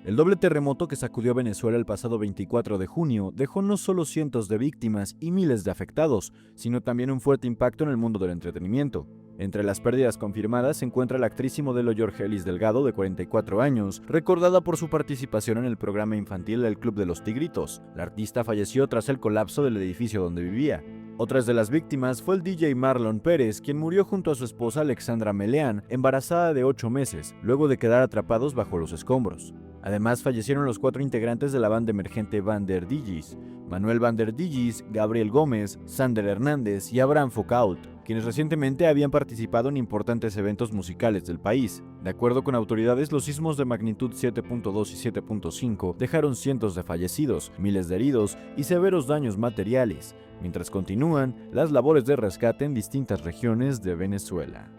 El doble terremoto que sacudió a Venezuela el pasado 24 de junio dejó no solo cientos de víctimas y miles de afectados, sino también un fuerte impacto en el mundo del entretenimiento. Entre las pérdidas confirmadas se encuentra la actriz y modelo Yorgelis Delgado, de 44 años, recordada por su participación en el programa infantil El Club de los Tigritos. La artista falleció tras el colapso del edificio donde vivía. Otras de las víctimas fue el DJ Marlon Pérez, quien murió junto a su esposa Alexandra Meleán, embarazada de 8 meses, luego de quedar atrapados bajo los escombros. Además, fallecieron los 4 integrantes de la banda emergente Van der Digis: Manuel Van der Digis, Gabriel Gómez, Sander Hernández y Abraham Foucault, quienes recientemente habían participado en importantes eventos musicales del país. De acuerdo con autoridades, los sismos de magnitud 7.2 y 7.5 dejaron cientos de fallecidos, miles de heridos y severos daños materiales, mientras continúan las labores de rescate en distintas regiones de Venezuela.